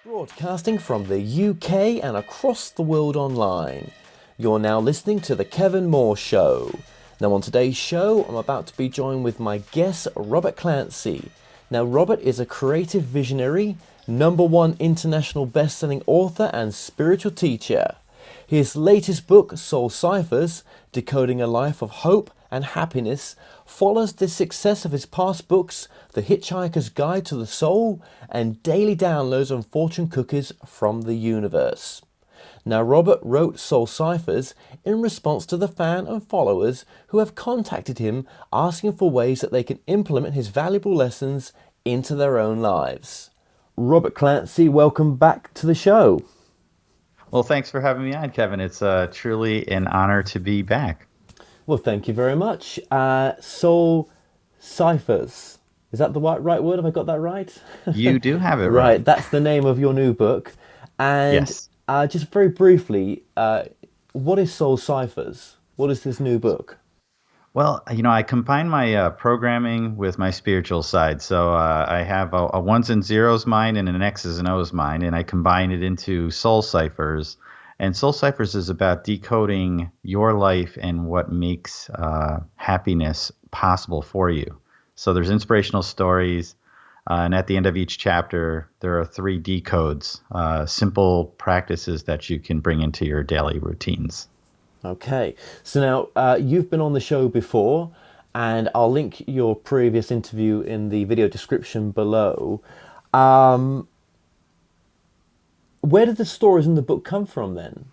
Broadcasting from the UK and across the world online. You're now listening to The Kevin Moore Show. Now, on today's show, I'm about to be joined with my guest, Robert Clancy. Now, Robert is a creative visionary, #1 international best-selling author and spiritual teacher. His latest book, Soul Ciphers, Decoding a Life of Hope and Happiness, follows the success of his past books, The Hitchhiker's Guide to the Soul and Daily Downloads on Fortune Cookies from the Universe. Now, Robert wrote Soul Ciphers in response to the fan and followers who have contacted him asking for ways that they can implement his valuable lessons into their own lives. Robert Clancy, welcome back to the show. Well, thanks for having me on, Kevin. It's truly an honor to be back. Well, thank you very much. Soul Ciphers. Is that the right word? Have I got that right? You do have it Right, right. that's the name of your new book. And Yes. just very briefly, what is Soul Ciphers? What is this new book? Well, I combine my programming with my spiritual side. So I have a ones and zeros mind and an X's and O's mind, and I combine it into Soul Ciphers. And Soul Ciphers is about decoding your life and what makes happiness possible for you. So there's inspirational stories, and at the end of each chapter, there are 3 decodes, simple practices that you can bring into your daily routines. Okay, so now you've been on the show before, and I'll link your previous interview in the video description below. Um, where did the stories in the book come from then?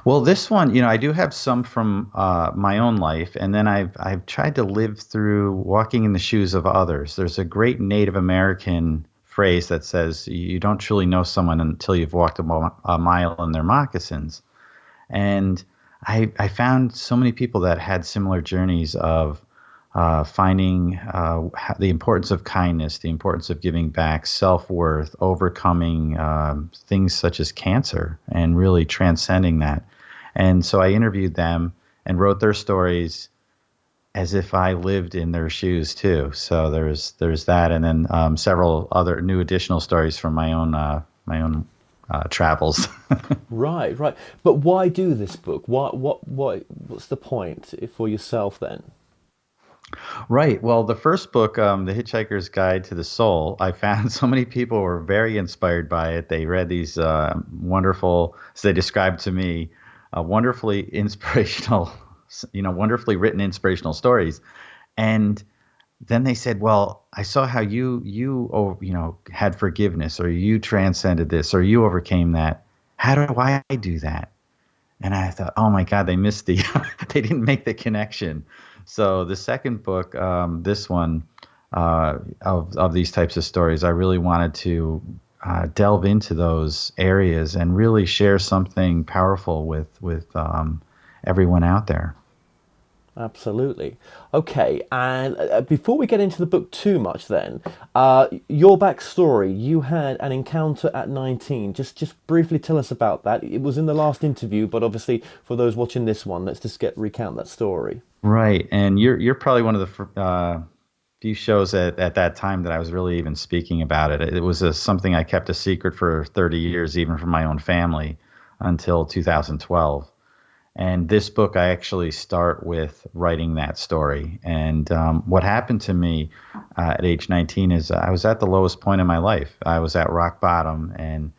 Well, this one, I do have some from my own life, and then I've tried to live through walking in the shoes of others. There's a great Native American phrase that says, "You don't truly know someone until you've walked a mile in their moccasins." And I found so many people that had similar journeys of finding the importance of kindness, the importance of giving back, self-worth, overcoming things such as cancer, and really transcending that. And so I interviewed them and wrote their stories as if I lived in their shoes too. So there's that, and then several other new additional stories from my own travels. Right, right. But why do this book? What's the point for yourself then? Right. Well, the first book, The Hitchhiker's Guide to the Soul, I found so many people were very inspired by it. They read these wonderful, as they described to me, wonderfully inspirational, wonderfully written inspirational stories. And then they said, "Well, I saw how had forgiveness, or you transcended this, or you overcame that. How do I do that?" And I thought, oh my God, they missed they didn't make the connection. So the second book, this one, of these types of stories, I really wanted to delve into those areas and really share something powerful with everyone out there. Absolutely. Okay, and before we get into the book too much, then, your backstory. You had an encounter at 19. Just briefly tell us about that. It was in the last interview, but obviously for those watching this one, let's just recount that story. Right, and you're probably one of the few shows at that time that I was really even speaking about it. It was something I kept a secret for 30 years, even from my own family, until 2012. And this book, I actually start with writing that story. And what happened to me at age 19 is I was at the lowest point in my life. I was at rock bottom. And,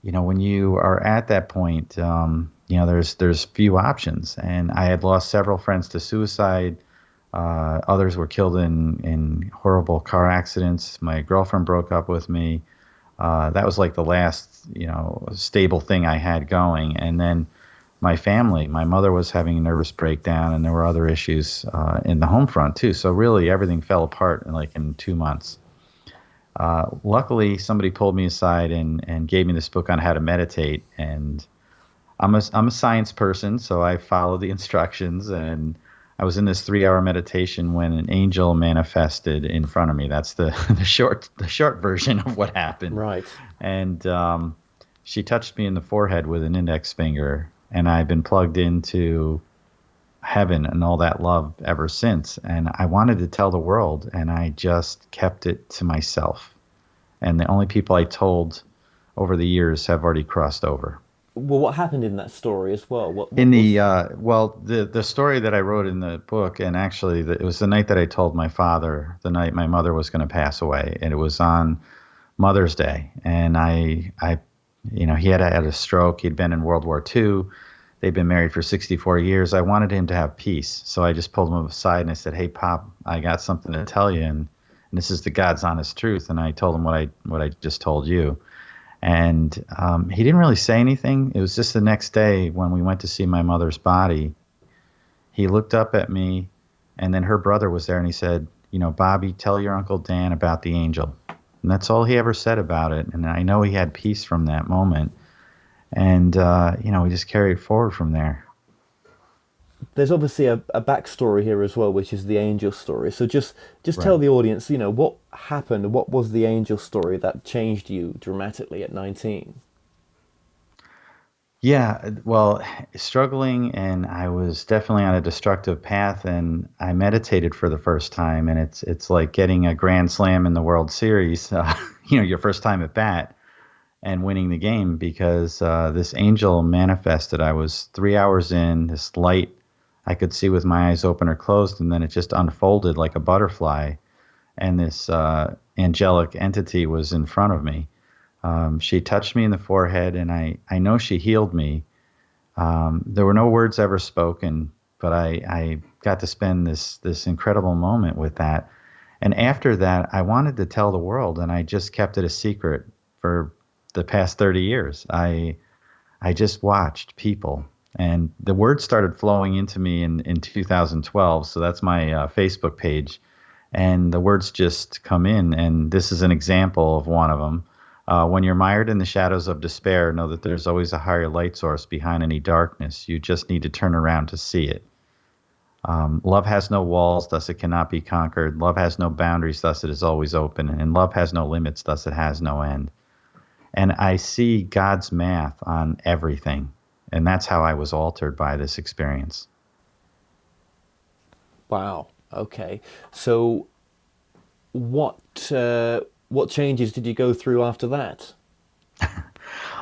when you are at that point, there's few options. And I had lost several friends to suicide. Others were killed in horrible car accidents. My girlfriend broke up with me. That was like the last, stable thing I had going. And then my family, my mother was having a nervous breakdown, and there were other issues in the home front too. So really, everything fell apart in 2 months. Luckily, somebody pulled me aside and gave me this book on how to meditate. And I'm a science person, so I followed the instructions. And I was in this 3-hour meditation when an angel manifested in front of me. That's the the short version of what happened. Right. And she touched me in the forehead with an index finger. And I've been plugged into heaven and all that love ever since. And I wanted to tell the world, and I just kept it to myself. And the only people I told over the years have already crossed over. Well, what happened in that story as well? What In the was? the story that I wrote in the book, and actually it was the night that I told my father, the night my mother was going to pass away, and it was on Mother's Day, and he had a stroke. He'd been in World War II. They'd been married for 64 years. I wanted him to have peace, so I just pulled him aside and I said, "Hey, Pop, I got something to tell you, and this is the God's honest truth." And I told him what I just told you, and he didn't really say anything. It was just the next day when we went to see my mother's body. He looked up at me, and then her brother was there, and he said, "Bobby, tell your Uncle Dan about the angel." And that's all he ever said about it. And I know he had peace from that moment. And, we just carried forward from there. There's obviously a backstory here as well, which is the angel story. So just tell Right. the audience, what happened. What was the angel story that changed you dramatically at 19? Yeah, well, struggling, and I was definitely on a destructive path, and I meditated for the first time, and it's like getting a grand slam in the World Series, your first time at bat and winning the game because this angel manifested. I was 3 hours in, this light I could see with my eyes open or closed, and then it just unfolded like a butterfly, and this angelic entity was in front of me. She touched me in the forehead, and I know she healed me. There were no words ever spoken, but I got to spend this incredible moment with that. And after that, I wanted to tell the world, and I just kept it a secret for the past 30 years. I just watched people, and the words started flowing into me in 2012. So that's my Facebook page, and the words just come in. And this is an example of one of them. When you're mired in the shadows of despair, know that there's always a higher light source behind any darkness. You just need to turn around to see it. Love has no walls, thus it cannot be conquered. Love has no boundaries, thus it is always open. And love has no limits, thus it has no end. And I see God's math on everything. And that's how I was altered by this experience. Wow. Okay. So what changes did you go through after that?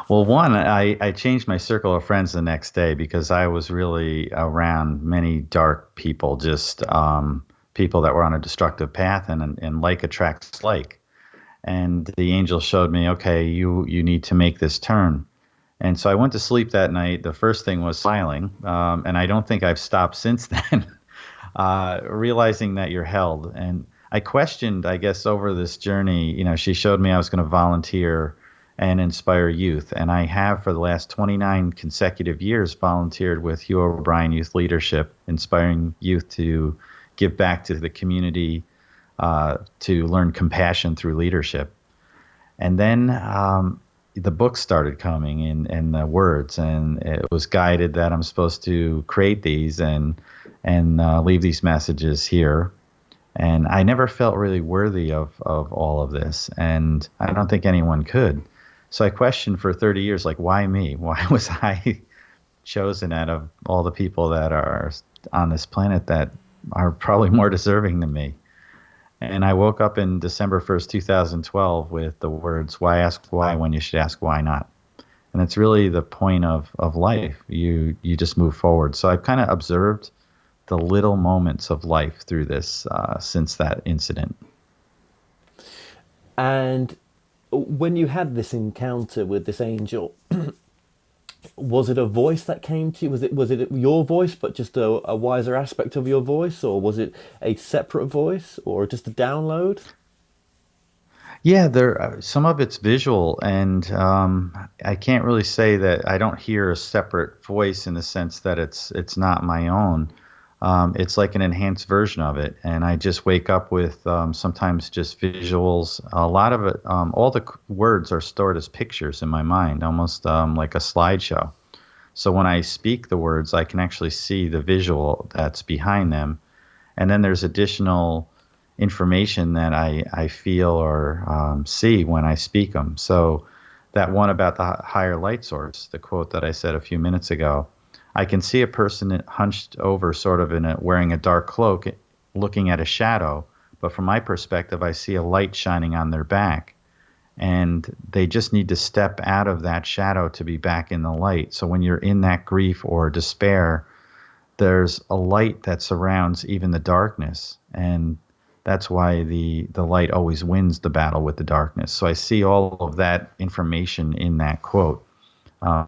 Well, one, I changed my circle of friends the next day because I was really around many dark people, just people that were on a destructive path, and like attracts like. And the angel showed me, okay, you need to make this turn. And so I went to sleep that night. The first thing was smiling, and I don't think I've stopped since then. Realizing that you're held. And I questioned, I guess, over this journey. She showed me I was going to volunteer and inspire youth. And I have for the last 29 consecutive years volunteered with Hugh O'Brien Youth Leadership, inspiring youth to give back to the community, to learn compassion through leadership. And then the books started coming and the words, and it was guided that I'm supposed to create these and leave these messages here. And I never felt really worthy of all of this, and I don't think anyone could. So I questioned for 30 years, like, why me? Why was I chosen out of all the people that are on this planet that are probably more deserving than me? And I woke up in December 1st, 2012 with the words, why ask why when you should ask why not? And it's really the point of life. You just move forward. So I've kind of observed the little moments of life through this since that incident. And when you had this encounter with this angel, was it a voice that came to you? Was it your voice, but just a wiser aspect of your voice, or was it a separate voice, or just a download? Yeah, there some of it's visual, and I can't really say that I don't hear a separate voice in the sense that it's not my own. It's like an enhanced version of it, and I just wake up with sometimes just visuals. A lot of it, all the words are stored as pictures in my mind, almost like a slideshow. So when I speak the words, I can actually see the visual that's behind them, and then there's additional information that I feel or see when I speak them. So that one about the higher light source, the quote that I said a few minutes ago, I can see a person hunched over, sort of wearing a dark cloak, looking at a shadow. But from my perspective, I see a light shining on their back. and they just need to step out of that shadow to be back in the light. So when you're in that grief or despair, there's a light that surrounds even the darkness, and that's why the light always wins the battle with the darkness. So I see all of that information in that quote,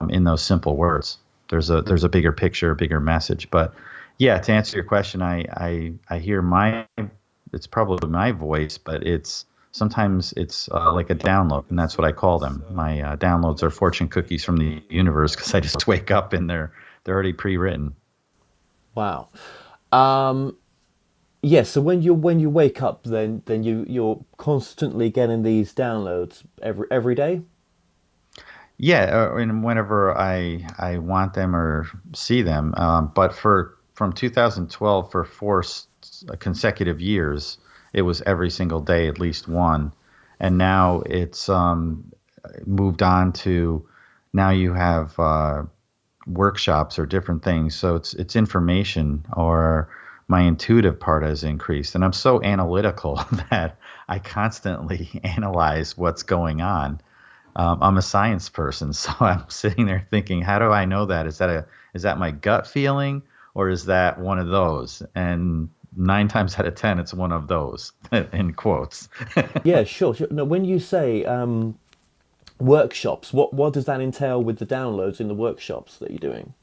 in those simple words. There's a bigger picture, a bigger message. But yeah, to answer your question, I hear my, it's probably my voice, but it's sometimes it's like a download, and that's what I call them. My downloads are fortune cookies from the universe, because I just wake up and they're already pre-written. Wow. Um, yeah. So when you wake up, then you're constantly getting these downloads every day. Yeah, and whenever I want them or see them, but for from 2012 for consecutive years, it was every single day at least one, and now it's moved on to now you have workshops or different things. So it's information, or my intuitive part has increased, and I'm so analytical that I constantly analyze what's going on. I'm a science person, so I'm sitting there thinking, how do I know that? Is that my gut feeling, or is that one of those? And 9 times out of 10, it's one of those, in quotes. Yeah, sure, sure. No, when you say workshops, what does that entail with the downloads in the workshops that you're doing?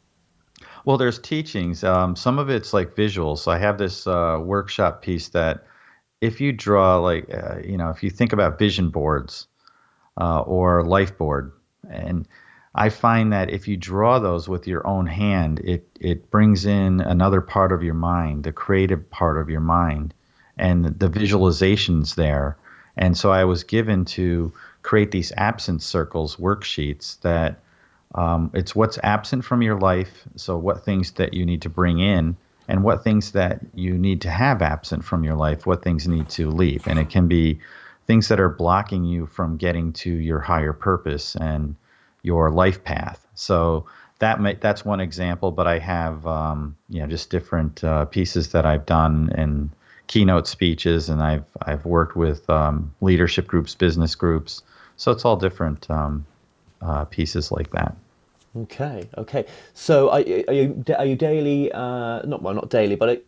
Well, there's teachings. Some of it's like visuals. So I have this workshop piece that if you draw, like, if you think about vision boards, or life board. And I find that if you draw those with your own hand, it brings in another part of your mind, the creative part of your mind, and the visualizations there. And so I was given to create these absence circles worksheets that, it's what's absent from your life. So what things that you need to bring in, and what things that you need to have absent from your life, what things need to leave. And it can be things that are blocking you from getting to your higher purpose and your life path. So that's one example, but I have just different pieces that I've done and keynote speeches, and I've worked with leadership groups, business groups. So it's all different pieces like that. Okay, okay. So are you daily? Not daily, but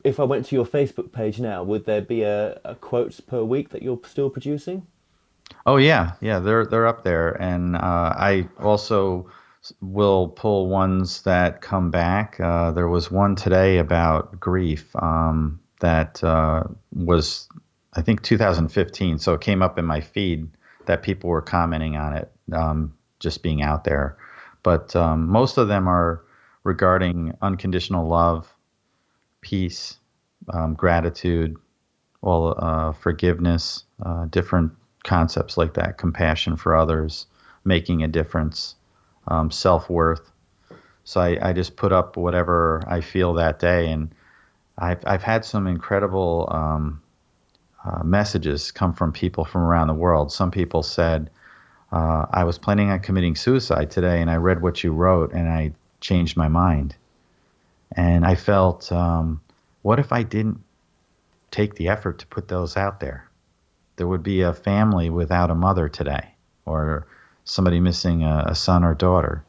if I went to your Facebook page now, would there be a quotes per week that you're still producing? Oh yeah, yeah, they're up there, and I also will pull ones that come back. There was one today about grief, that was, I think, 2015, so it came up in my feed that people were commenting on it, just being out there. But most of them are regarding unconditional love, peace, gratitude, well, forgiveness, different concepts like that, compassion for others, making a difference, self-worth. So I just put up whatever I feel that day, and I've had some incredible messages come from people from around the world. Some people said, I was planning on committing suicide today, and I read what you wrote, and I changed my mind. And I felt, what if I didn't take the effort to put those out there? There would be a family without a mother today, or somebody missing a son or daughter.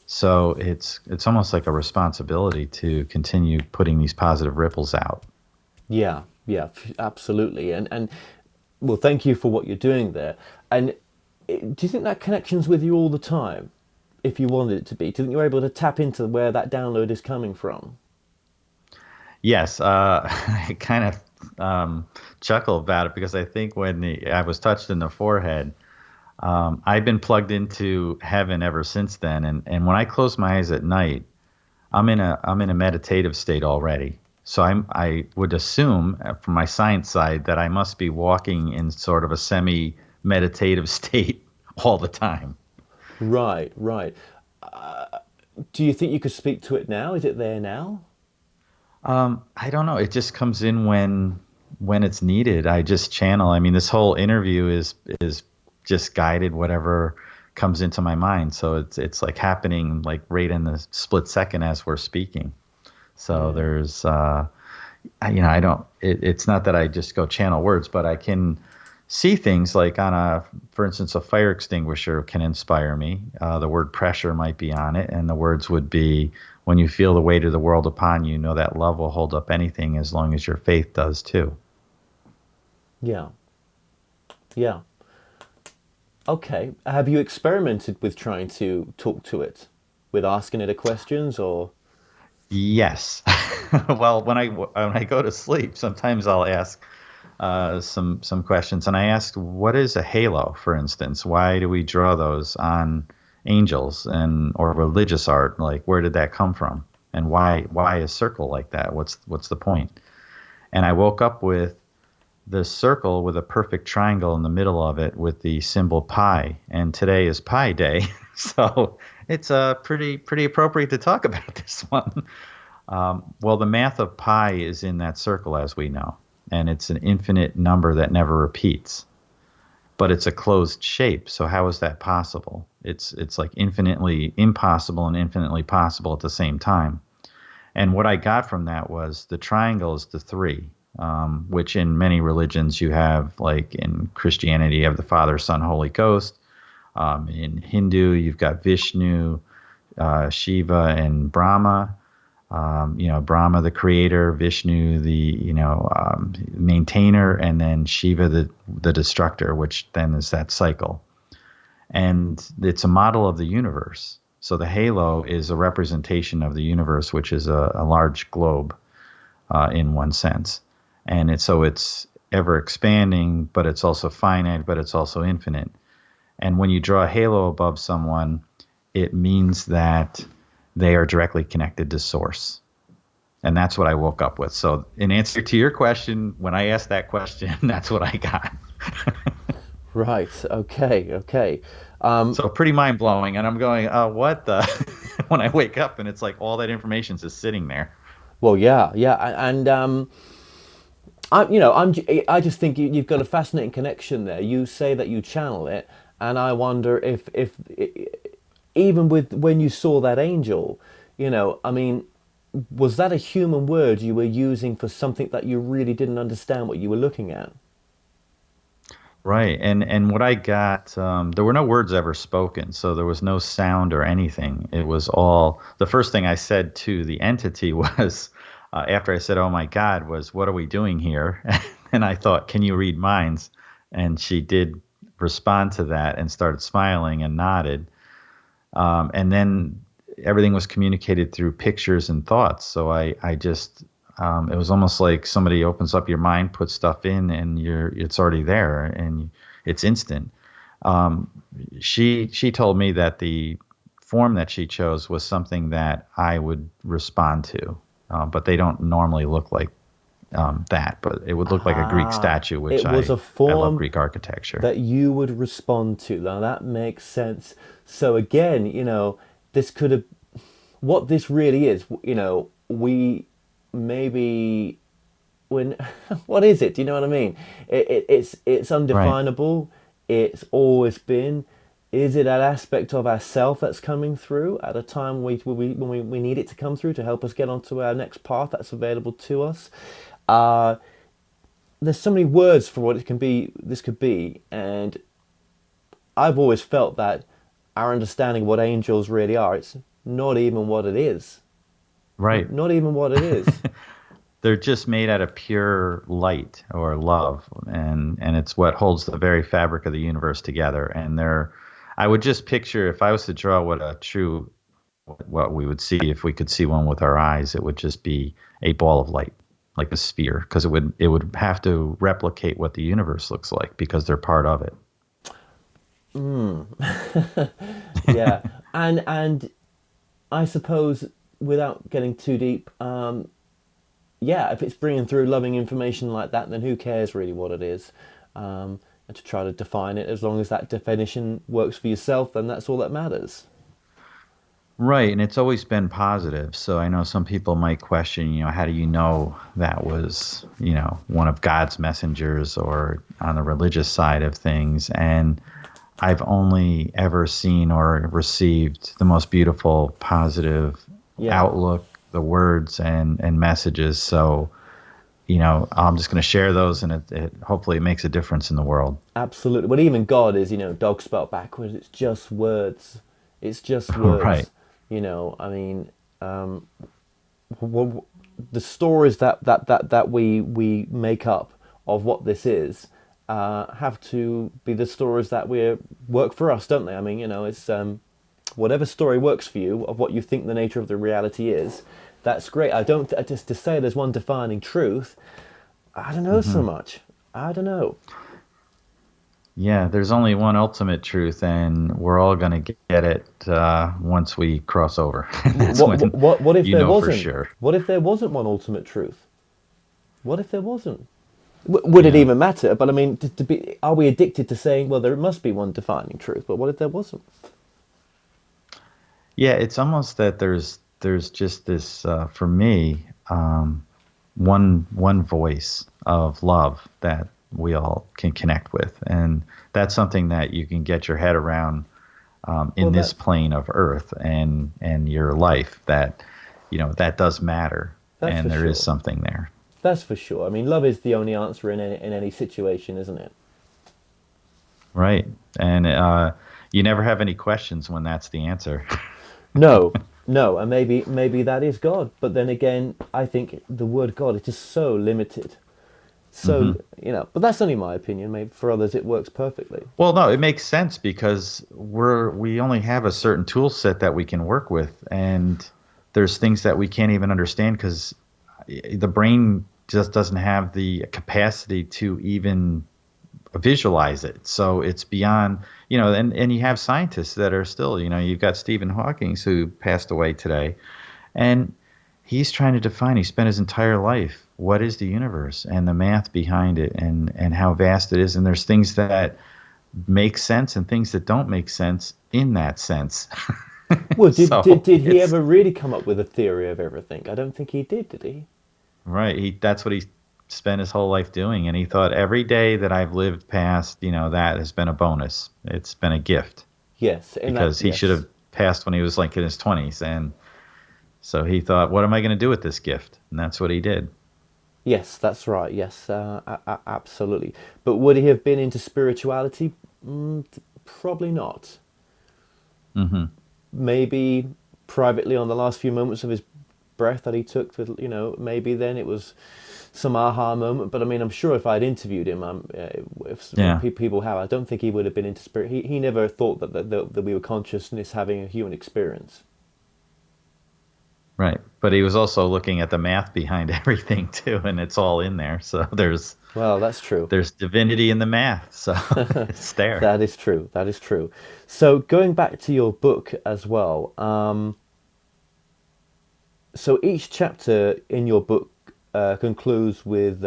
So it's almost like a responsibility to continue putting these positive ripples out. Yeah, yeah, absolutely. And well, thank you for what you're doing there. And do you think that connections with you all the time? If you wanted it to be, do you think you're able to tap into where that download is coming from? Yes, I kind of chuckle about it, because I think when I was touched in the forehead, I've been plugged into heaven ever since then. And when I close my eyes at night, I'm in a meditative state already. So I would assume, from my science side, that I must be walking in sort of a semi meditative state all the time. Right, right. Do you think you could speak to it now? Is it there now? I don't know. It just comes in when it's needed. I just channel. I mean, this whole interview is just guided whatever comes into my mind. So it's like happening like right in the split second as we're speaking. So Yeah. there's I don't. It's not that I just go channel words, but I can see things like for instance, a fire extinguisher can inspire me. The word pressure might be on it, and the words would be, when you feel the weight of the world upon you, know that love will hold up anything as long as your faith does too. Yeah. Yeah. Okay. Have you experimented with trying to talk to it, with asking it a questions or? Yes. Well, when I go to sleep, sometimes I'll ask some questions, and I asked, "What is a halo?" For instance, why do we draw those on angels and or religious art? Like, where did that come from, and why a circle like that? What's the point? And I woke up with this circle with a perfect triangle in the middle of it with the symbol pi, and today is Pi Day, so it's pretty appropriate to talk about this one. Well, the math of pi is in that circle, as we know, and it's an infinite number that never repeats. But it's a closed shape, so how is that possible? It's like infinitely impossible and infinitely possible at the same time. And what I got from that was the triangle is the three, which in many religions you have, like in Christianity, you have the Father, Son, Holy Ghost. In Hindu, you've got Vishnu, Shiva, and Brahma. Brahma, the creator, Vishnu, the, maintainer, and then Shiva, the destructor, which then is that cycle. And it's a model of the universe. So the halo is a representation of the universe, which is a large globe in one sense. And it's ever expanding, but it's also finite, but it's also infinite. And when you draw a halo above someone, it means that they are directly connected to source. And that's what I woke up with. So in answer to your question, when I asked that question, that's what I got. Right. Okay. Okay. So pretty mind blowing. And I'm going, what the? When I wake up and it's like all that information's just sitting there. Well, yeah, yeah, and I just think you've got a fascinating connection there. You say that you channel it, and I wonder if even with when you saw that angel, I mean, was that a human word you were using for something that you really didn't understand what you were looking at? Right. And what I got, there were no words ever spoken, so there was no sound or anything. It was all, the first thing I said to the entity was, after I said, "Oh my God," was, "What are we doing here?" And I thought, "Can you read minds?" And she did respond to that and started smiling and nodded. And then everything was communicated through pictures and thoughts. So I just, it was almost like somebody opens up your mind, puts stuff in, and it's already there, and it's instant. Um, she told me that the form that she chose was something that I would respond to, but they don't normally look like that. But it would look like a Greek Ah, statue, which it was a I love form Greek architecture. that you would respond to. Now that makes sense. So again, this could have what this really is. We maybe when what is it? Do you know what I mean? It's Right. undefinable. It's always been. Is it an aspect of ourself that's coming through at a time when we need it to come through to help us get onto our next path that's available to us? Uh, there's so many words for what it can be. This could be, and I've always felt that our understanding of what angels really are, it's not even what it is. Right. Not even what it is. They're just made out of pure light or love, and it's what holds the very fabric of the universe together. And I would just picture, if I was to draw what we would see if we could see one with our eyes, it would just be a ball of light, like a sphere, because it would have to replicate what the universe looks like because they're part of it. Yeah, and I suppose without getting too deep, yeah, if it's bringing through loving information like that, then who cares really what it is? And to try to define it, as long as that definition works for yourself, then that's all that matters. Right, and it's always been positive. So I know some people might question, how do you know that was, one of God's messengers or on the religious side of things? And I've only ever seen or received the most beautiful, positive Yeah. outlook, the words and messages. So I'm just going to share those, and it hopefully it makes a difference in the world. Absolutely. But even God is, dog spelled backwards. It's just words. It's just Right. words. I mean, w- the stories that we make up of what this is have to be the stories that we work for us, don't they? I mean, it's whatever story works for you of what you think the nature of the reality is. That's great. I don't just to say there's one defining truth. I don't know so Hmm. much. I don't know. Yeah, there's only one ultimate truth, and we're all going to get it once we cross over. That's What, when what if you there know for wasn't? sure. What if there wasn't one ultimate truth? What if there wasn't? Would it Yeah. even matter? But I mean, to be, are we addicted to saying, well, there must be one defining truth? But what if there wasn't? Yeah, it's almost that there's just this for me one voice of love that we all can connect with, and that's something that you can get your head around Well, in this plane of Earth and your life. That that does matter, that's for and there is sure. something there. That's for sure. I mean, love is the only answer in any situation, isn't it? Right. And you never have any questions when that's the answer. No, no, and maybe that is God. But then again, I think the word God is just so limited. Hmm. So but that's only my opinion. Maybe for others it works perfectly. Well, no, it makes sense because we only have a certain tool set that we can work with, and there's things that we can't even understand because the brain just doesn't have the capacity to even visualize it. So it's beyond, and you have scientists that are still, you've got Stephen Hawking who passed away today, and he's trying to define, he spent his entire life, what is the universe and the math behind it and how vast it is. And there's things that make sense and things that don't make sense in that sense. Well, So did he it's ever really come up with a theory of everything? I don't think he did he? right. That's what he spent his whole life doing. And he thought every day that I've lived past, that has been a bonus. It's been a gift Yes, in that because he should yes. have passed when he was like in his 20s. And so he thought, what am I going to do with this gift? And that's what he did. Yes, that's right. Yes, absolutely. But would he have been into spirituality? Probably not. Hmm. Maybe privately on the last few moments of his breath that he took, with maybe then it was some aha moment. But I mean, I'm sure if I'd interviewed him, if Yeah. people have, I don't think he would have been into spirit. He never thought that we were consciousness having a human experience. Right. But he was also looking at the math behind everything too, and it's all in there. So Well, that's true. there's divinity in the math. So it's there. That is true. That is true. So going back to your book as well. So each chapter in your book concludes with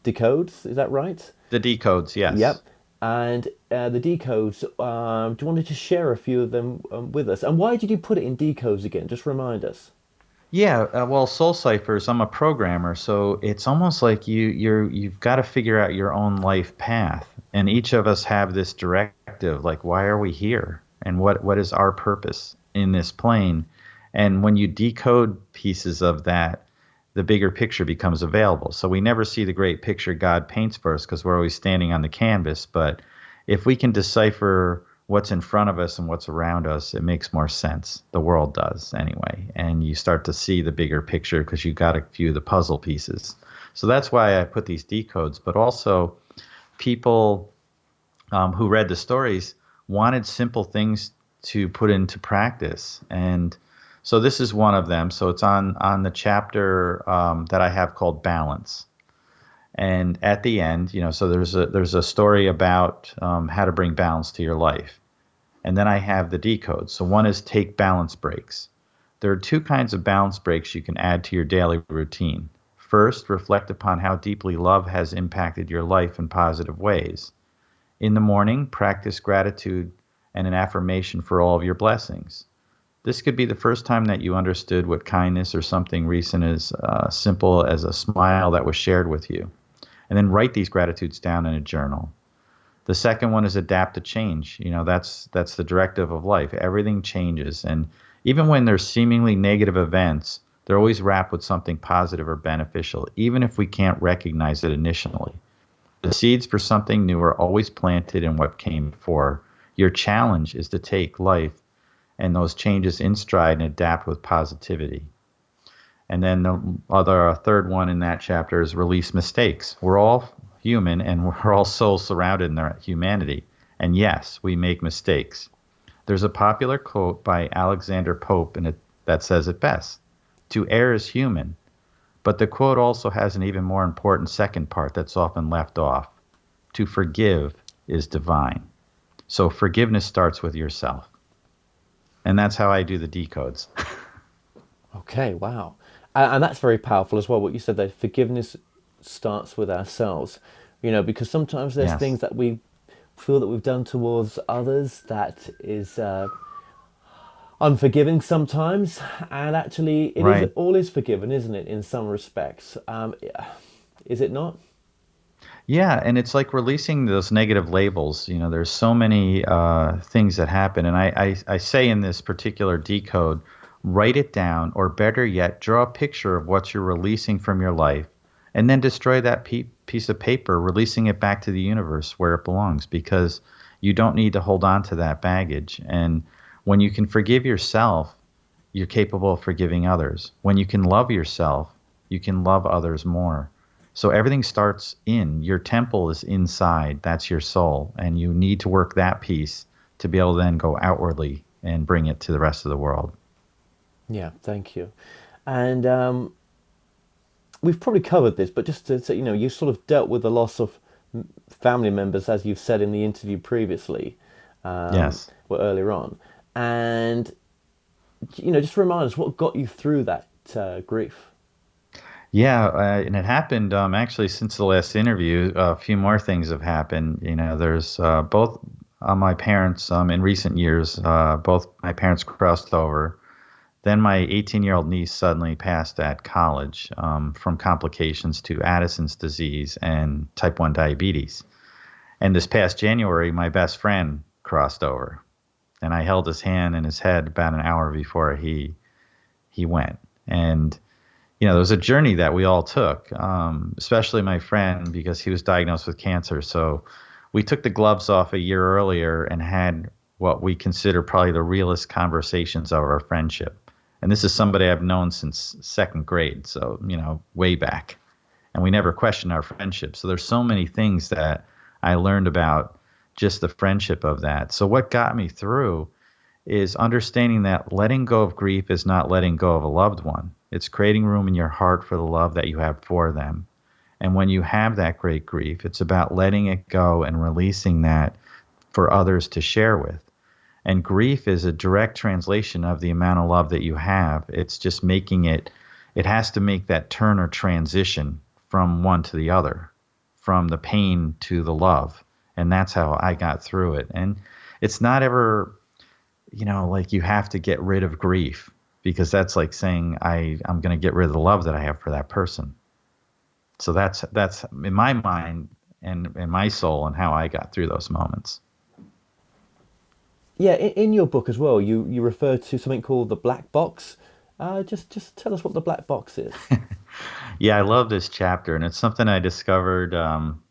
decodes. Is that right? The decodes, yes. Yep. And the decodes. Do you want to just share a few of them with us? And why did you put it in decodes again? Just remind us. Yeah, well, Soul Ciphers, I'm a programmer, so it's almost like you've got to figure out your own life path. And each of us have this directive, like why are we here? And what is our purpose in this plane? And when you decode pieces of that, the bigger picture becomes available. So we never see the great picture God paints for us because we're always standing on the canvas, but if we can decipher what's in front of us and what's around us, it makes more sense. The world does anyway. And you start to see the bigger picture because you got a few of the puzzle pieces. So that's why I put these decodes. But also, people who read the stories wanted simple things to put into practice. And so this is one of them. So it's on the chapter that I have called Balance. And at the end, so there's a story about how to bring balance to your life. And then I have the decodes. So one is take balance breaks. There are two kinds of balance breaks you can add to your daily routine. First, reflect upon how deeply love has impacted your life in positive ways. In the morning, practice gratitude and an affirmation for all of your blessings. This could be the first time that you understood what kindness or something recent as simple as a smile that was shared with you. And then write these gratitudes down in a journal. The second one is adapt to change. That's the directive of life. Everything changes, and even when there's seemingly negative events, They're always wrapped with something positive or beneficial, even if we can't recognize it initially. The seeds for something new are always planted in what came before. Your challenge is to take life and those changes in stride and adapt with positivity. And then the other third one in that chapter is release mistakes. We're all human and we're all souls surrounded in their humanity. And yes, we make mistakes. There's a popular quote by Alexander Pope that says it best. To err is human. But the quote also has an even more important second part that's often left off. To forgive is divine. So forgiveness starts with yourself. And that's how I do the decodes. Okay, wow. And that's very powerful as well, what you said there. Forgiveness starts with ourselves, because sometimes there's Yes. things that we feel that we've done towards others that is unforgiving sometimes, and actually it is Right. all is forgiven, isn't it, in some respects? Is it not? Yeah, and it's like releasing those negative labels. There's so many things that happen. And I say in this particular decode, write it down, or better yet, draw a picture of what you're releasing from your life, and then destroy that piece of paper, releasing it back to the universe where it belongs, because you don't need to hold on to that baggage. And when you can forgive yourself, you're capable of forgiving others. When you can love yourself, you can love others more. So everything starts in your temple is inside. That's your soul. And you need to work that piece to be able to then go outwardly and bring it to the rest of the world. Yeah, thank you. And we've probably covered this, but just to say, you sort of dealt with the loss of family members, as you've said in the interview previously, Yes. or earlier on. And, just remind us what got you through that grief. Yeah, and it happened actually since the last interview. A few more things have happened. There's both my parents in recent years, both my parents crossed over. Then my 18-year-old niece suddenly passed at college from complications to Addison's disease and type 1 diabetes. And this past January, my best friend crossed over, and I held his hand and his head about an hour before he went. And there was a journey that we all took, especially my friend, because he was diagnosed with cancer. So we took the gloves off a year earlier and had what we consider probably the realest conversations of our friendship. And this is somebody I've known since second grade, so, way back. And we never questioned our friendship. So there's so many things that I learned about just the friendship of that. So what got me through is understanding that letting go of grief is not letting go of a loved one. It's creating room in your heart for the love that you have for them. And when you have that great grief, it's about letting it go and releasing that for others to share with. And grief is a direct translation of the amount of love that you have. It's just it has to make that turn or transition from one to the other, from the pain to the love. And that's how I got through it. And it's not ever like you have to get rid of grief, because that's like saying I'm going to get rid of the love that I have for that person. So that's in my mind and in my soul and how I got through those moments. Yeah, in your book as well, you refer to something called the black box. Just tell us what the black box is. Yeah, I love this chapter, and it's something I discovered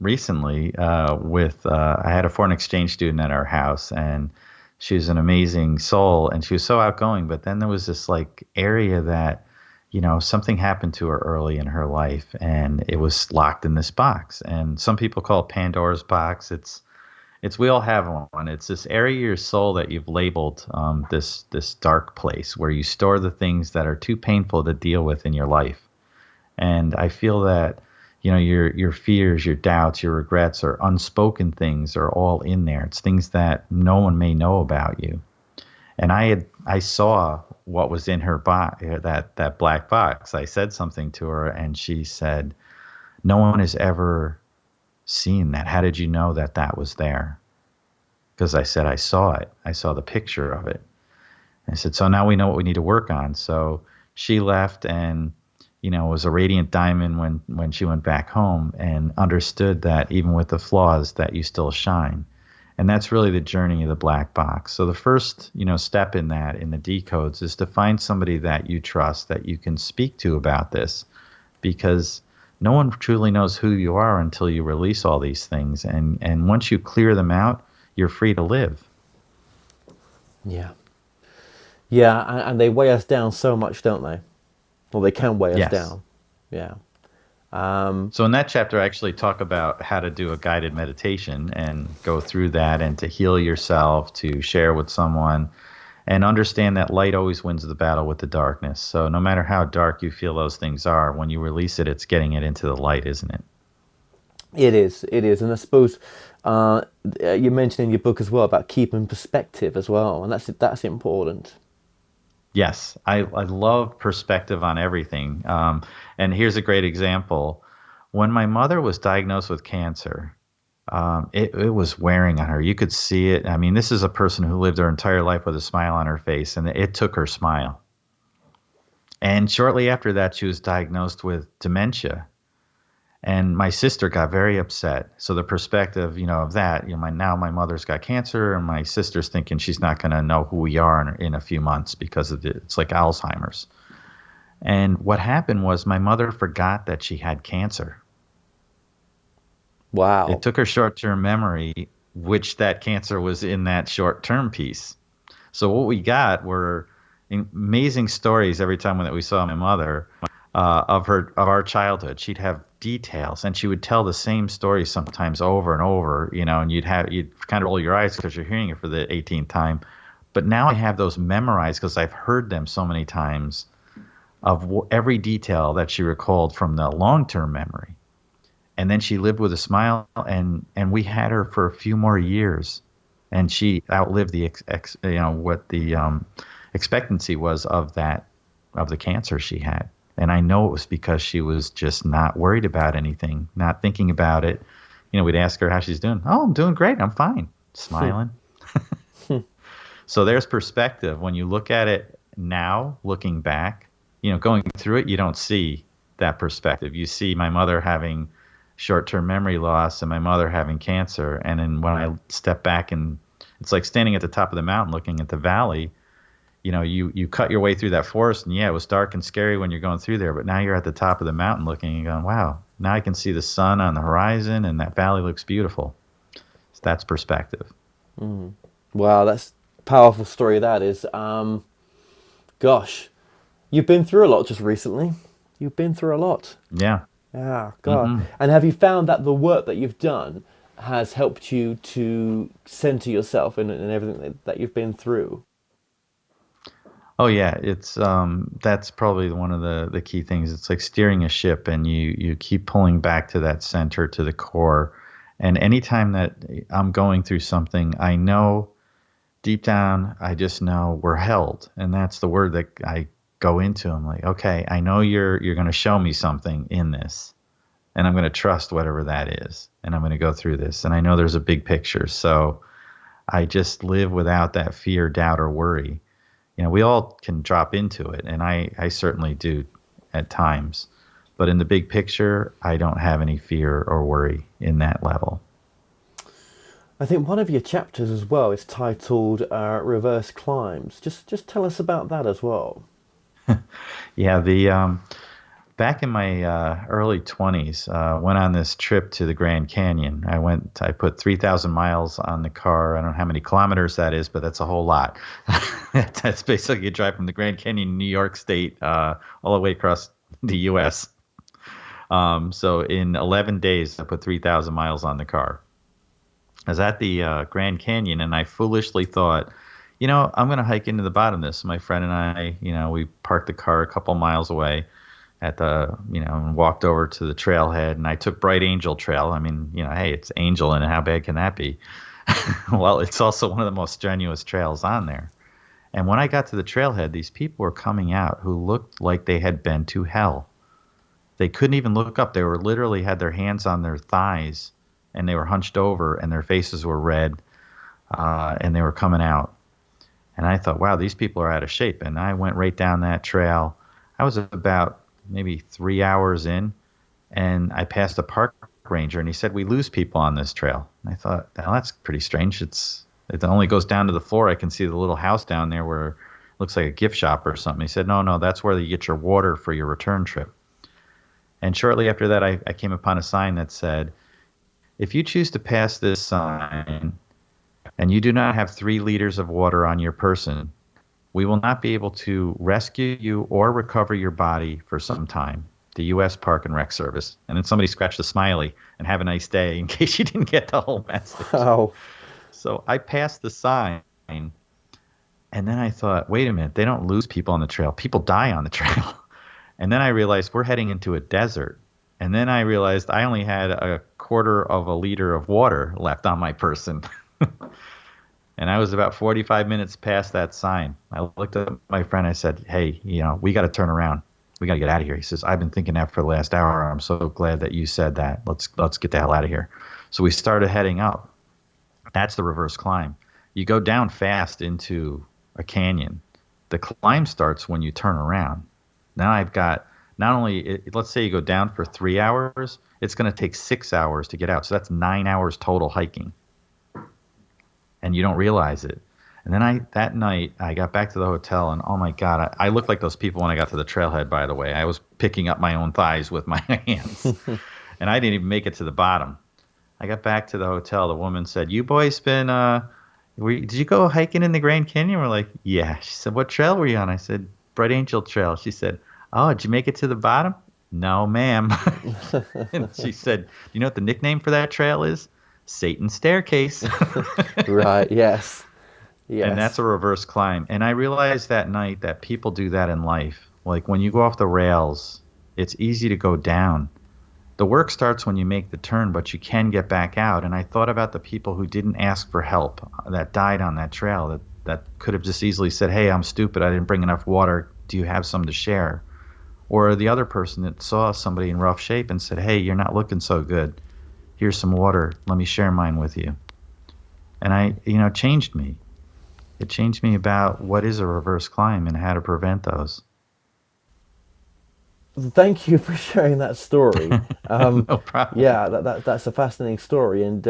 recently. I had a foreign exchange student at our house, and she was an amazing soul, and she was so outgoing. But then there was this like area that, something happened to her early in her life, and it was locked in this box. And some people call it Pandora's box. It's we all have one. It's this area of your soul that you've labeled this dark place where you store the things that are too painful to deal with in your life. And I feel that, your fears, your doubts, your regrets, or unspoken things are all in there. It's things that no one may know about you. And I saw what was in her box, that black box. I said something to her, and she said, "No one has ever seen that. How did you know that that was there?" Because I said I saw it. I saw the picture of it. And I said, "So now we know what we need to work on." So she left, and was a radiant diamond when she went back home, and understood that even with the flaws that you still shine. And that's really the journey of the black box. So the first, step in that, in the decodes, is to find somebody that you trust, that you can speak to about this, because no one truly knows who you are until you release all these things. And once you clear them out, you're free to live. Yeah. Yeah, and they weigh us down so much, don't they? Well, they can weigh us Yes. down. Yeah. So in that chapter, I actually talk about how to do a guided meditation and go through that, and to heal yourself, to share with someone, and understand that light always wins the battle with the darkness. So no matter how dark you feel those things are, when you release it, it's getting it into the light, isn't it? It is, and I suppose you mentioned in your book as well about keeping perspective as well, and that's important. Yes, I love perspective on everything. And here's a great example. When my mother was diagnosed with cancer, it was wearing on her. You could see it. I mean, this is a person who lived her entire life with a smile on her face, and it took her smile. And shortly after that, she was diagnosed with dementia. And my sister got very upset. So the perspective, of that, my mother's got cancer, and my sister's thinking she's not going to know who we are in a few months because it's like Alzheimer's. And what happened was my mother forgot that she had cancer. It Wow. took her short-term memory, which that cancer was in that short-term piece. So what we got were amazing stories every time that we saw my mother, of our childhood. She'd have details, and she would tell the same story sometimes over and over, and you'd kind of roll your eyes because you're hearing it for the 18th time. But now I have those memorized because I've heard them so many times, of every detail that she recalled from the long-term memory. And then she lived with a smile, and we had her for a few more years, and she outlived what the expectancy was of the cancer she had. And I know it was because she was just not worried about anything, not thinking about it. We'd ask her how she's doing. Oh, I'm doing great. I'm fine. Smiling. So there's perspective. When you look at it now, looking back, going through it, you don't see that perspective. You see my mother having short-term memory loss and my mother having cancer. And then when I step back, and it's like standing at the top of the mountain looking at the valley. You cut your way through that forest, and yeah, it was dark and scary when you're going through there, but now you're at the top of the mountain looking and going, wow, now I can see the sun on the horizon, and that valley looks beautiful. So that's perspective. Wow, that's a powerful story. That is. Gosh, you've been through a lot just recently. You've been through a lot. Yeah. Yeah, God. Hmm. And have you found that the work that you've done has helped you to center yourself in everything that you've been through? Oh yeah, it's that's probably one of the key things. It's like steering a ship, and you keep pulling back to that center, to the core. And anytime that I'm going through something, I know deep down, I just know we're held, and that's the word that I go into. I'm like, okay, I know you're going to show me something in this, and I'm going to trust whatever that is, and I'm going to go through this, and I know there's a big picture. So I just live without that fear, doubt, or worry. We all can drop into it, and I certainly do at times. But in the big picture, I don't have any fear or worry in that level. I think one of your chapters as well is titled "Reverse Climbs." Just tell us about that as well. Yeah, the back in my early 20s, went on this trip to the Grand Canyon. I put 3,000 miles on the car. I don't know how many kilometers that is, but that's a whole lot. That's basically a drive from the Grand Canyon, New York State, all the way across the U.S. So in 11 days, I put 3,000 miles on the car. I was at the Grand Canyon, and I foolishly thought, I'm going to hike into the bottom of this. My friend and I, we parked the car a couple miles away and walked over to the trailhead, and I took Bright Angel Trail. I mean, hey, it's Angel in it. How bad can that be? Well, it's also one of the most strenuous trails on there. And when I got to the trailhead, these people were coming out who looked like they had been to hell. They couldn't even look up. They were literally had their hands on their thighs, and they were hunched over, and their faces were red, and they were coming out. And I thought, wow, these people are out of shape. And I went right down that trail. I was about maybe 3 hours in, and I passed a park ranger, and he said we lose people on this trail. And I thought, well, that's pretty strange. It only goes down to the floor. I can see the little house down there where it looks like a gift shop or something. He said, no, that's where you get your water for your return trip. And shortly after that, I came upon a sign that said, if you choose to pass this sign and you do not have 3 liters of water on your person, we will not be able to rescue you or recover your body for some time. The U.S. Park and Rec Service. And then somebody scratched a smiley and have a nice day in case you didn't get the whole message. Oh. So I passed the sign, and then I thought, wait a minute, they don't lose people on the trail. People die on the trail. And then I realized we're heading into a desert. And then I realized I only had a quarter of a liter of water left on my person. And I was about 45 minutes past that sign. I looked at my friend. I said, hey, we got to turn around. We got to get out of here. He says, I've been thinking that for the last hour. I'm so glad that you said that. Let's get the hell out of here. So we started heading up. That's the reverse climb. You go down fast into a canyon. The climb starts when you turn around. Now I've got not only, let's say you go down for 3 hours, it's going to take 6 hours to get out. So that's 9 hours total hiking. And you don't realize it. And then that night, I got back to the hotel, and oh my God, I looked like those people when I got to the trailhead, by the way. I was picking up my own thighs with my hands. And I didn't even make it to the bottom. I got back to the hotel. The woman said, you boys did you go hiking in the Grand Canyon? We're like, yeah. She said, what trail were you on? I said, Bright Angel Trail. She said, oh, did you make it to the bottom? No, ma'am. And she said, you know what the nickname for that trail is? Satan's Staircase. Right, yes. Yes. And that's a reverse climb. And I realized that night that people do that in life. Like when you go off the rails, it's easy to go down. The work starts when you make the turn, but you can get back out. And I thought about the people who didn't ask for help, that died on that trail, that could have just easily said, hey, I'm stupid. I didn't bring enough water. Do you have some to share? Or the other person that saw somebody in rough shape and said, hey, you're not looking so good. Here's some water. Let me share mine with you. And it changed me. It changed me about what is a reverse climb and how to prevent those. Thank you for sharing that story. No problem. Yeah, that's a fascinating story. And,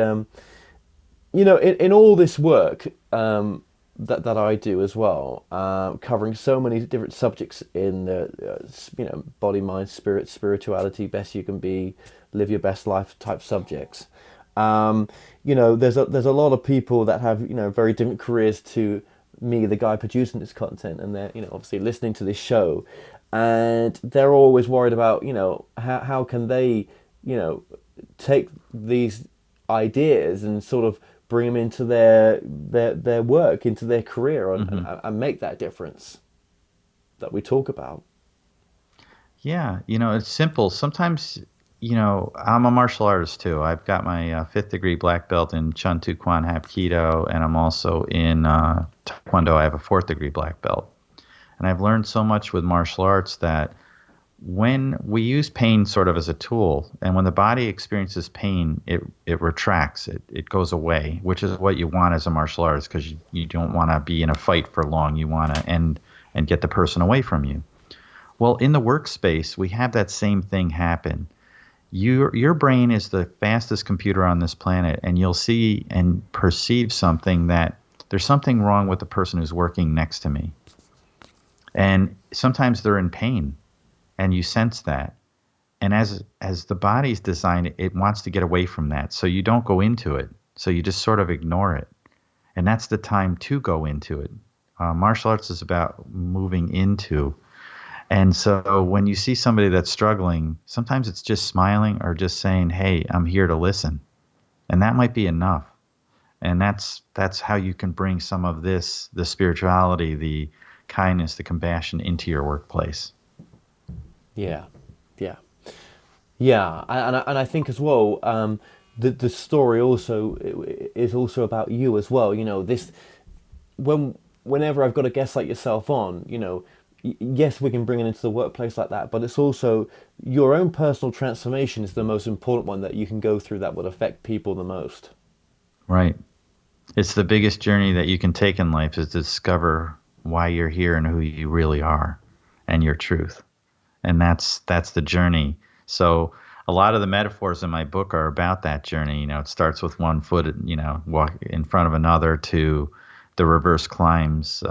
in all this work that I do as well, covering so many different subjects in the, body, mind, spirit, spirituality, best you can be, live your best life type subjects. There's a lot of people that have, very different careers to me, the guy producing this content, and they're, obviously listening to this show, and they're always worried about, how can they, take these ideas and sort of bring them into their work, into their career, and make that difference that we talk about. Yeah, it's simple. Sometimes, I'm a martial artist too. I've got my 5th degree black belt in Chun Tu Kwan Hapkido, and I'm also in Taekwondo. I have a 4th degree black belt. And I've learned so much with martial arts that when we use pain sort of as a tool, and when the body experiences pain, it retracts, it goes away, which is what you want as a martial artist, because you don't want to be in a fight for long. You want to end and get the person away from you. Well, in the workspace, we have that same thing happen. Your brain is the fastest computer on this planet, and you'll see and perceive something that there's something wrong with the person who's working next to me. And sometimes they're in pain, and you sense that. And as the body's designed, it wants to get away from that. So you don't go into it. So you just sort of ignore it. And that's the time to go into it. Martial arts is about moving into. And so when you see somebody that's struggling, sometimes it's just smiling or just saying, hey, I'm here to listen. And that might be enough. And that's how you can bring some of this, the spirituality, the kindness, the compassion into your workplace. Yeah. And I think as well, the story also is also about you as well. Whenever I've got a guest like yourself on, yes, we can bring it into the workplace like that, but it's also your own personal transformation is the most important one that you can go through that would affect people the most. Right. It's the biggest journey that you can take in life, is to discover why you're here and who you really are and your truth. And that's the journey. So a lot of the metaphors in my book are about that journey. It starts with one foot, walk in front of another, to the reverse climbs,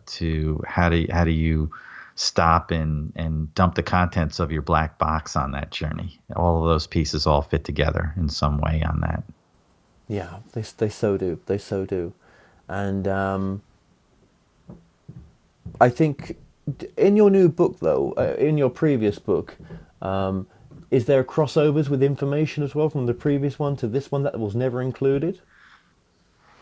to how do you stop and dump the contents of your black box on that journey. All of those pieces all fit together in some way on that. Yeah, they so do. They so do. And I think in your new book, though, in your previous book, um, is there crossovers with information as well from the previous one to this one that was never included?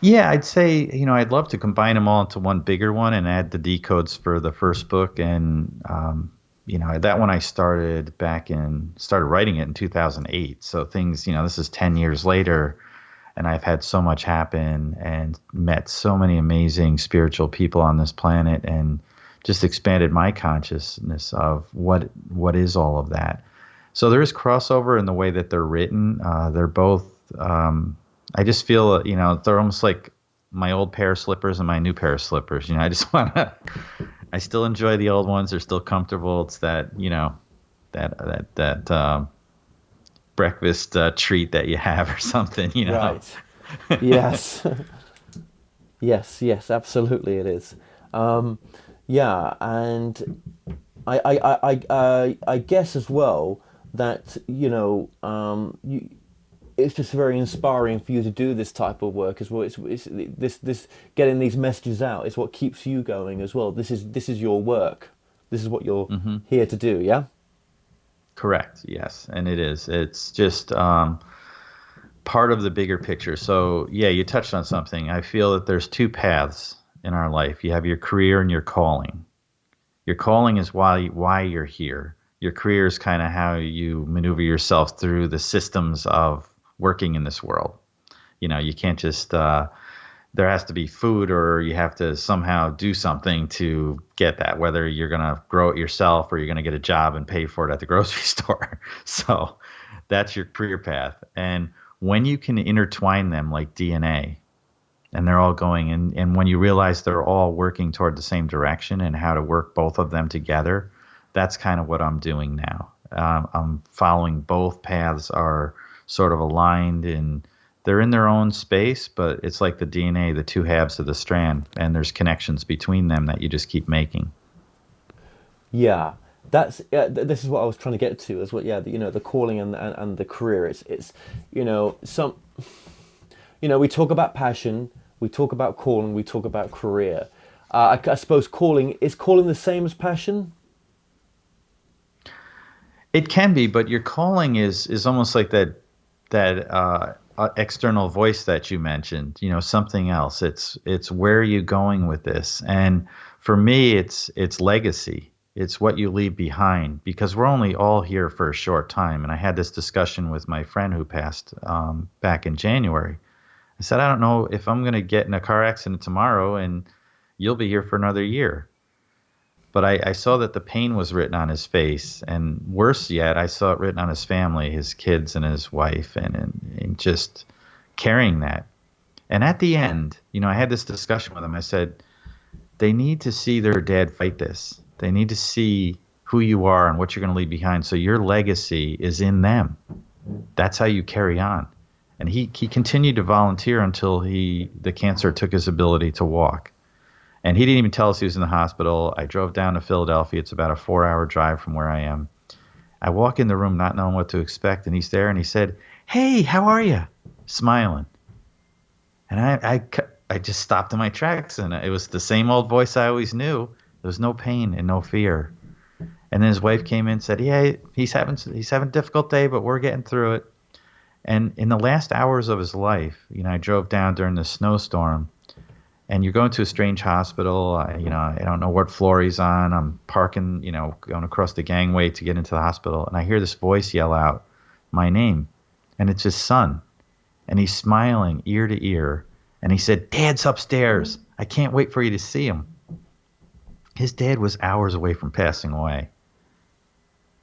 Yeah, I'd say, I'd love to combine them all into one bigger one and add the decodes for the first book. And, that one I started writing it in 2008. So things, this is 10 years later, and I've had so much happen and met so many amazing spiritual people on this planet, and just expanded my consciousness of what is all of that. So there is crossover in the way that they're written. They're both. I just feel, they're almost like my old pair of slippers and my new pair of slippers. I just want to. I still enjoy the old ones. They're still comfortable. It's that, that breakfast treat that you have or something. Right. Yes. Yes, absolutely it is. Um, yeah, and I guess as well that it's just very inspiring for you to do this type of work as well. It's this getting these messages out is what keeps you going as well. This is your work. This is what you're Hmm. here to do. Yeah. Correct. Yes, and it is. It's just part of the bigger picture. So yeah, you touched on something. I feel that there's two paths in our life. You have your career and your calling. Your calling is why you're here. Your career is kind of how you maneuver yourself through the systems of working in this world. You can't just there has to be food, or you have to somehow do something to get that, whether you're going to grow it yourself or you're going to get a job and pay for it at the grocery store. So that's your career path. And when you can intertwine them like DNA, and they're all going, and when you realize they're all working toward the same direction and how to work both of them together, that's kind of what I'm doing now. I'm following both paths are sort of aligned, and they're in their own space, but it's like the DNA, the two halves of the strand, and there's connections between them that you just keep making. Yeah, this is what I was trying to get to as well. Yeah, the calling and the career. It's some we talk about passion, we talk about calling, we talk about career. I suppose calling the same as passion. It can be, but your calling is almost like that external voice that you mentioned. Something else. It's where are you going with this? And for me, it's legacy. It's what you leave behind, because we're only all here for a short time. And I had this discussion with my friend who passed back in January. I said, I don't know if I'm going to get in a car accident tomorrow, and you'll be here for another year. But I saw that the pain was written on his face, and worse yet, I saw it written on his family, his kids and his wife, and just carrying that. And at the end, I had this discussion with him. I said, they need to see their dad fight this. They need to see who you are and what you're going to leave behind. So your legacy is in them. That's how you carry on. And he continued to volunteer until the cancer took his ability to walk. And he didn't even tell us he was in the hospital. I drove down to Philadelphia. It's about a 4-hour drive from where I am. I walk in the room not knowing what to expect, and he's there, and he said, "Hey, how are you?" Smiling. And I just stopped in my tracks, and it was the same old voice I always knew. There was no pain and no fear. And then his wife came in and said, "Yeah, he's having a difficult day, but we're getting through it." And in the last hours of his life, I drove down during the snowstorm, and you're going to a strange hospital. I don't know what floor he's on. I'm parking, going across the gangway to get into the hospital, and I hear this voice yell out my name, and it's his son, and he's smiling ear to ear, and he said, "Dad's upstairs. I can't wait for you to see him." His dad was hours away from passing away,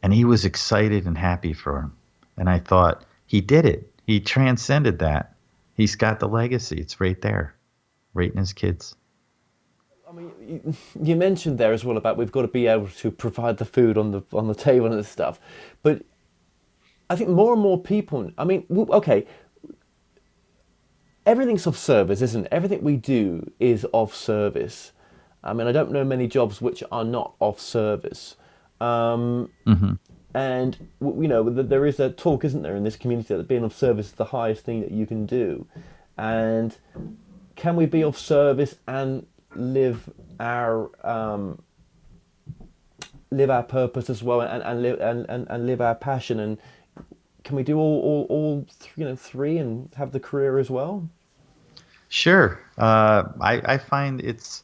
and he was excited and happy for him. And I thought, he did it. He transcended that. He's got the legacy. It's right there, right in his kids. I mean, you mentioned there as well about we've got to be able to provide the food on the table and stuff, but I think more and more people. I mean, okay, everything's of service, isn't it? Everything we do is of service. I mean, I don't know many jobs which are not of service. Hmm. And you know, there is a talk, isn't there, in this community that being of service is the highest thing that you can do. And can we be of service and live our live our purpose as well, and live our passion? And can we do you know, three and have the career as well? Sure. I find it's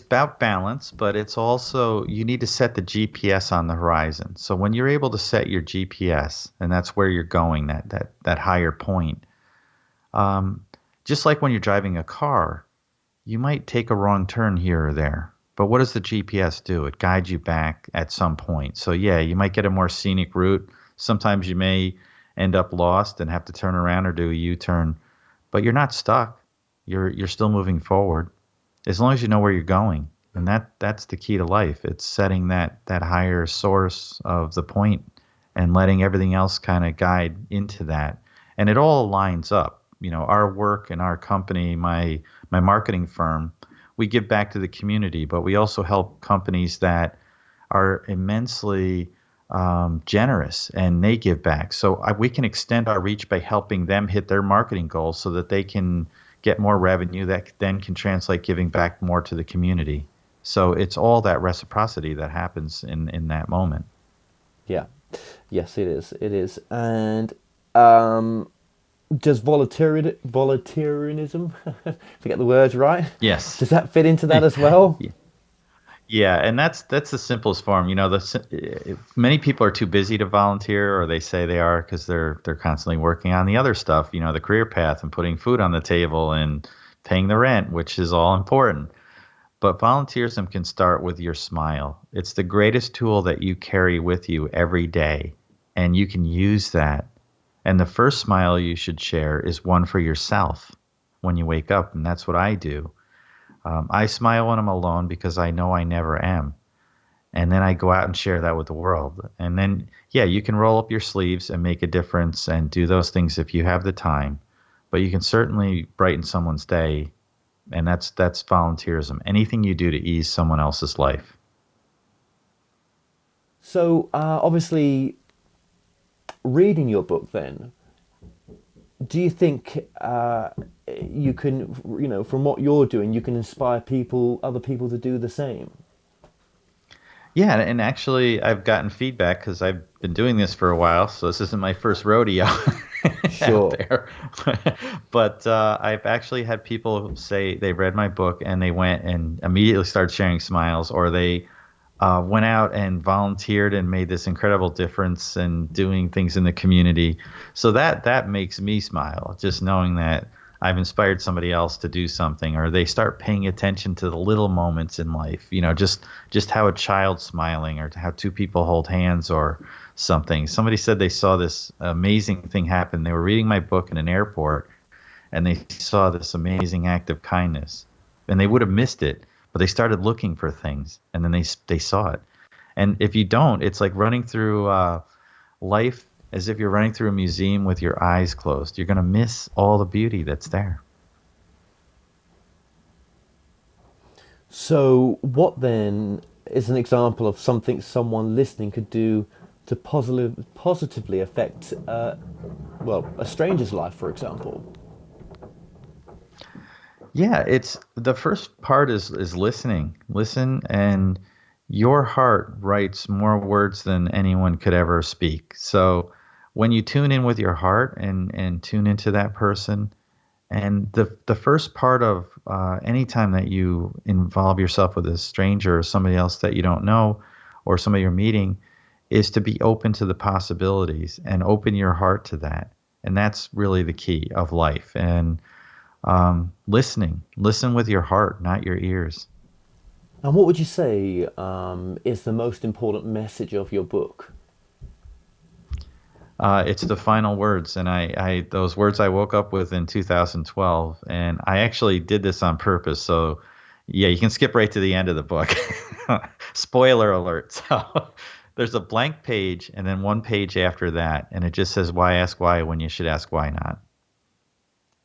about balance, but it's also you need to set the GPS on the horizon. So when you're able to set your GPS, and that's where you're going, that higher point. Um, just like when you're driving a car, you might take a wrong turn here or there. But what does the GPS do? It guides you back at some point. So yeah, you might get a more scenic route. Sometimes you may end up lost and have to turn around or do a U-turn, but you're not stuck. You're still moving forward as long as you know where you're going. And that's the key to life. It's setting that higher source of the point and letting everything else kind of guide into that. And it all lines up. You know, our work and our company, my marketing firm, we give back to the community, but we also help companies that are immensely generous and they give back. So we can extend our reach by helping them hit their marketing goals so that they can get more revenue that then can translate giving back more to the community. So it's all that reciprocity that happens in that moment. Yeah, yes, it is. It is. And um, does volunteerism, forget the words, right? Yes. Does that fit into that as well? Yeah, and that's the simplest form. You know, many people are too busy to volunteer, or they say they are because they're constantly working on the other stuff. You know, the career path and putting food on the table and paying the rent, which is all important. But volunteerism can start with your smile. It's the greatest tool that you carry with you every day, and you can use that. And the first smile you should share is one for yourself when you wake up, and that's what I do. I smile when I'm alone because I know I never am. And then I go out and share that with the world. And then, yeah, you can roll up your sleeves and make a difference and do those things if you have the time. But you can certainly brighten someone's day, and that's volunteerism. Anything you do to ease someone else's life. So, obviously, reading your book, then, do you think you can, you know, from what you're doing, you can inspire other people to do the same? Yeah, and actually, I've gotten feedback because I've been doing this for a while, so this isn't my first rodeo out Sure. there. But I've actually had people say they read my book and they went and immediately started sharing smiles, or they went out and volunteered and made this incredible difference and doing things in the community. So that makes me smile, just knowing that I've inspired somebody else to do something, or they start paying attention to the little moments in life. You know, just how a child smiling, or how two people hold hands, or something. Somebody said they saw this amazing thing happen. They were reading my book in an airport, and they saw this amazing act of kindness, and they would have missed it, but they started looking for things, and then they saw it. And if you don't, it's like running through life as if you're running through a museum with your eyes closed. You're going to miss all the beauty that's there. So, what then is an example of something someone listening could do to positively affect, well, a stranger's life, for example? Yeah, it's the first part is listening. Listen, and your heart writes more words than anyone could ever speak. So when you tune in with your heart and tune into that person, and the first part of any time that you involve yourself with a stranger or somebody else that you don't know, or somebody you're meeting, is to be open to the possibilities and open your heart to that. And that's really the key of life. And listen with your heart, not your ears. And what would you say is the most important message of your book? It's the final words, and I those words I woke up with in 2012, and I actually did this on purpose. So, yeah, you can skip right to the end of the book. Spoiler alert. So, there's a blank page and then one page after that, and it just says why ask why when you should ask why not.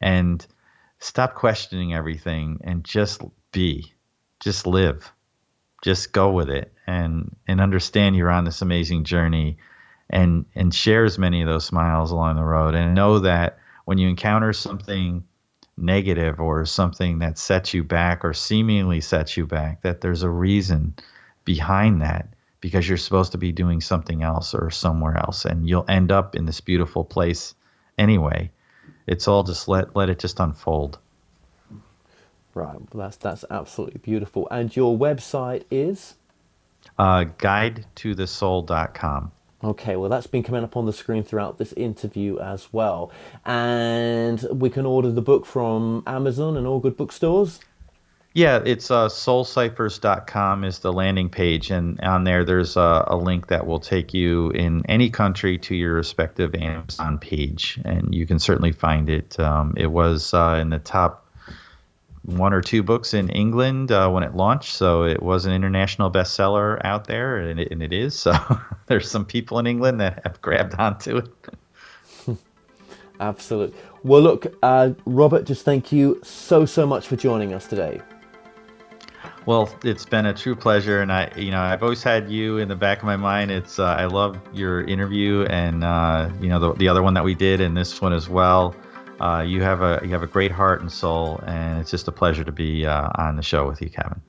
And stop questioning everything and just be, just live, just go with it, and understand you're on this amazing journey, and share as many of those smiles along the road, and know that when you encounter something negative or something that sets you back or seemingly sets you back, that there's a reason behind that, because you're supposed to be doing something else or somewhere else, and you'll end up in this beautiful place anyway. It's all just let it just unfold. Right, well, that's absolutely beautiful. And your website is? Guidetothesoul.com. Okay, well, that's been coming up on the screen throughout this interview as well. And we can order the book from Amazon and all good bookstores? Yeah, it's soulciphers.com is the landing page, and on there's a link that will take you in any country to your respective Amazon page, and you can certainly find it. It was in the top one or two books in England when it launched, so it was an international bestseller out there, and it is. So there's some people in England that have grabbed onto it. Absolutely. Well, look, Robert, just thank you so much for joining us today. Well, it's been a true pleasure, and I've always had you in the back of my mind. It's I love your interview, and the other one that we did, and this one as well. You have a great heart and soul, and it's just a pleasure to be on the show with you, Kevin.